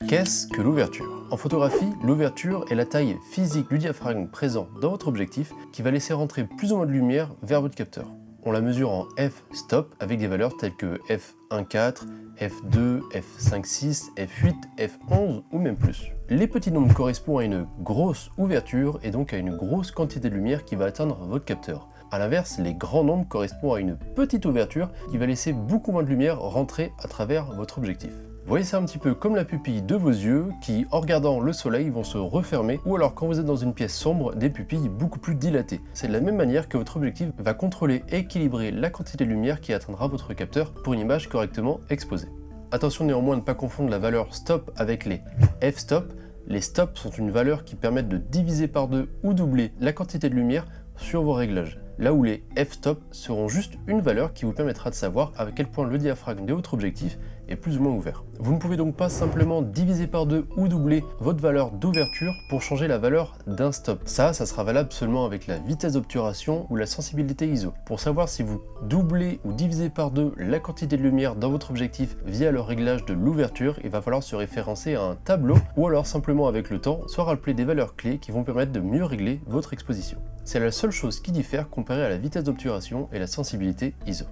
Qu'est-ce que l'ouverture? En photographie, l'ouverture est la taille physique du diaphragme présent dans votre objectif qui va laisser rentrer plus ou moins de lumière vers votre capteur. On la mesure en f-stop avec des valeurs telles que f1.4, f2, f5.6, f8, f11 ou même plus. Les petits nombres correspondent à une grosse ouverture et donc à une grosse quantité de lumière qui va atteindre votre capteur. A l'inverse, les grands nombres correspondent à une petite ouverture qui va laisser beaucoup moins de lumière rentrer à travers votre objectif. Voyez ça un petit peu comme la pupille de vos yeux qui, en regardant le soleil, vont se refermer, ou alors quand vous êtes dans une pièce sombre, des pupilles beaucoup plus dilatées. C'est de la même manière que votre objectif va contrôler et équilibrer la quantité de lumière qui atteindra votre capteur pour une image correctement exposée. Attention néanmoins à ne pas confondre la valeur stop avec les f-stop. Les stops sont une valeur qui permettent de diviser par deux ou doubler la quantité de lumière sur vos réglages. Là où les f-stop seront juste une valeur qui vous permettra de savoir à quel point le diaphragme de votre objectif est plus ou moins ouvert. Vous ne pouvez donc pas simplement diviser par deux ou doubler votre valeur d'ouverture pour changer la valeur d'un stop. Ça sera valable seulement avec la vitesse d'obturation ou la sensibilité ISO. Pour savoir si vous doublez ou divisez par deux la quantité de lumière dans votre objectif via le réglage de l'ouverture, il va falloir se référencer à un tableau ou alors simplement avec le temps se rappeler des valeurs clés qui vont permettre de mieux régler votre exposition. C'est la seule chose qui diffère comparé à la vitesse d'obturation et la sensibilité ISO.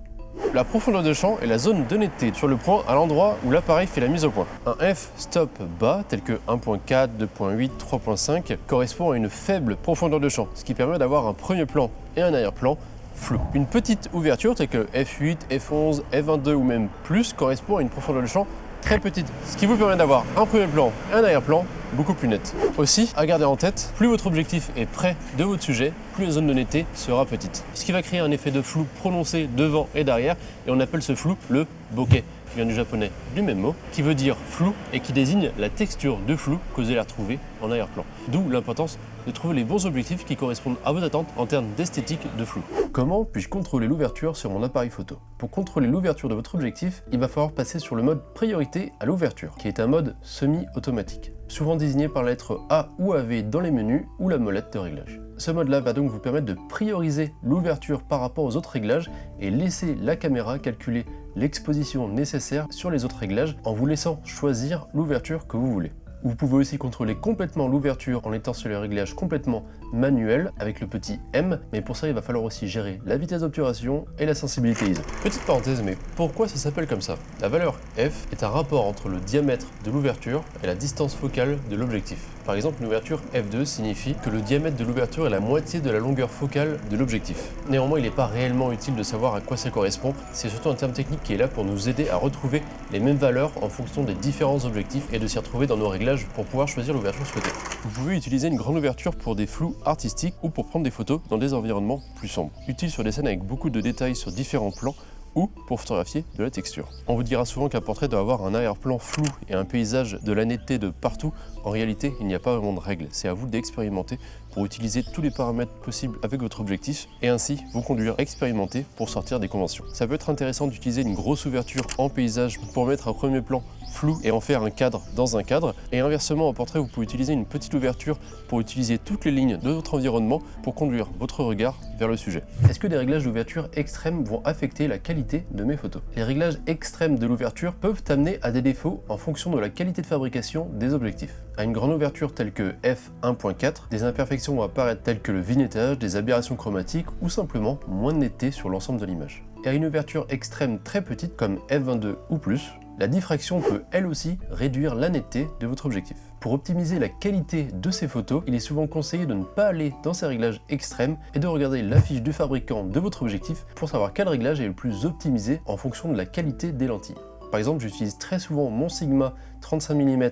La profondeur de champ est la zone de netteté sur le point à l'endroit où l'appareil fait la mise au point. Un f-stop bas, tel que 1.4, 2.8, 3.5, correspond à une faible profondeur de champ, ce qui permet d'avoir un premier plan et un arrière-plan flou. Une petite ouverture, telle que f8, f11, f22 ou même plus, correspond à une profondeur de champ très petite, ce qui vous permet d'avoir un premier plan et un arrière-plan beaucoup plus net. Aussi, à garder en tête, plus votre objectif est près de votre sujet, plus la zone de netteté sera petite. Ce qui va créer un effet de flou prononcé devant et derrière, et on appelle ce flou le bokeh, qui vient du japonais du même mot, qui veut dire flou et qui désigne la texture de flou que vous allez retrouver en arrière-plan. D'où l'importance de trouver les bons objectifs qui correspondent à vos attentes en termes d'esthétique de flou. Comment puis-je contrôler l'ouverture sur mon appareil photo? Pour contrôler l'ouverture de votre objectif, il va falloir passer sur le mode priorité à l'ouverture, qui est un mode semi-automatique, souvent désigné par la lettre A ou AV dans les menus ou la molette de réglage. Ce mode-là va donc vous permettre de prioriser l'ouverture par rapport aux autres réglages et laisser la caméra calculer l'exposition nécessaire sur les autres réglages en vous laissant choisir l'ouverture que vous voulez. Vous pouvez aussi contrôler complètement l'ouverture en étant sur les réglages complètement manuels avec le petit M, mais pour ça il va falloir aussi gérer la vitesse d'obturation et la sensibilité ISO. Petite parenthèse, mais pourquoi ça s'appelle comme ça? La valeur F est un rapport entre le diamètre de l'ouverture et la distance focale de l'objectif. Par exemple, une ouverture f2 signifie que le diamètre de l'ouverture est la moitié de la longueur focale de l'objectif. Néanmoins, il n'est pas réellement utile de savoir à quoi ça correspond, c'est surtout un terme technique qui est là pour nous aider à retrouver les mêmes valeurs en fonction des différents objectifs et de s'y retrouver dans nos réglages pour pouvoir choisir l'ouverture souhaitée. Vous pouvez utiliser une grande ouverture pour des flous artistiques ou pour prendre des photos dans des environnements plus sombres. Utile sur des scènes avec beaucoup de détails sur différents plans ou pour photographier de la texture. On vous dira souvent qu'un portrait doit avoir un arrière-plan flou et un paysage de la netteté de partout. En réalité, il n'y a pas vraiment de règle. C'est à vous d'expérimenter pour utiliser tous les paramètres possibles avec votre objectif et ainsi vous conduire à expérimenter pour sortir des conventions. Ça peut être intéressant d'utiliser une grosse ouverture en paysage pour mettre un premier plan flou et en faire un cadre dans un cadre. Et inversement, en portrait, vous pouvez utiliser une petite ouverture pour utiliser toutes les lignes de votre environnement pour conduire votre regard vers le sujet. Est-ce que des réglages d'ouverture extrêmes vont affecter la qualité de mes photos? Les réglages extrêmes de l'ouverture peuvent amener à des défauts en fonction de la qualité de fabrication des objectifs. À une grande ouverture telle que f1.4, des imperfections vont apparaître telles que le vignettage, des aberrations chromatiques ou simplement moins de netteté sur l'ensemble de l'image. Et à une ouverture extrême très petite comme f22 ou plus, la diffraction peut elle aussi réduire la netteté de votre objectif. Pour optimiser la qualité de ces photos, il est souvent conseillé de ne pas aller dans ces réglages extrêmes et de regarder la fiche du fabricant de votre objectif pour savoir quel réglage est le plus optimisé en fonction de la qualité des lentilles. Par exemple, j'utilise très souvent mon Sigma 35 mm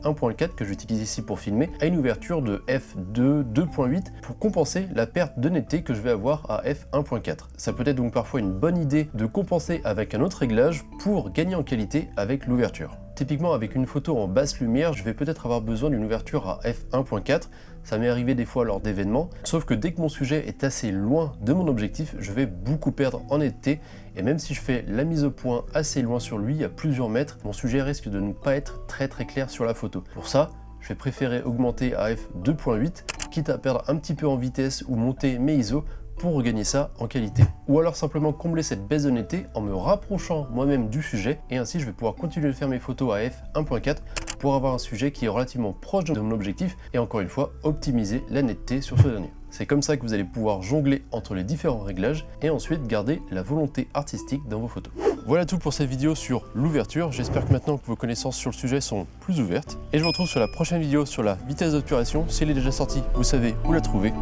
f1.4 que j'utilise ici pour filmer à une ouverture de f2 2.8 pour compenser la perte de netteté que je vais avoir à f1.4. Ça peut être donc parfois une bonne idée de compenser avec un autre réglage pour gagner en qualité avec l'ouverture. Typiquement avec une photo en basse lumière, je vais peut-être avoir besoin d'une ouverture à f1.4, ça m'est arrivé des fois lors d'événements, sauf que dès que mon sujet est assez loin de mon objectif, je vais beaucoup perdre en netteté, et même si je fais la mise au point assez loin sur lui, à plusieurs mètres, mon sujet risque de ne pas être très clair sur la photo. Pour ça, je vais préférer augmenter à f2.8, quitte à perdre un petit peu en vitesse ou monter mes ISO pour regagner ça en qualité. Ou alors simplement combler cette baisse de netteté en me rapprochant moi-même du sujet, et ainsi je vais pouvoir continuer de faire mes photos à f1.4 pour avoir un sujet qui est relativement proche de mon objectif et encore une fois optimiser la netteté sur ce dernier. C'est comme ça que vous allez pouvoir jongler entre les différents réglages et ensuite garder la volonté artistique dans vos photos. Voilà tout pour cette vidéo sur l'ouverture. J'espère que maintenant que vos connaissances sur le sujet sont plus ouvertes. Et je vous retrouve sur la prochaine vidéo sur la vitesse d'obturation. Si elle est déjà sortie, vous savez où la trouver.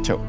Ciao!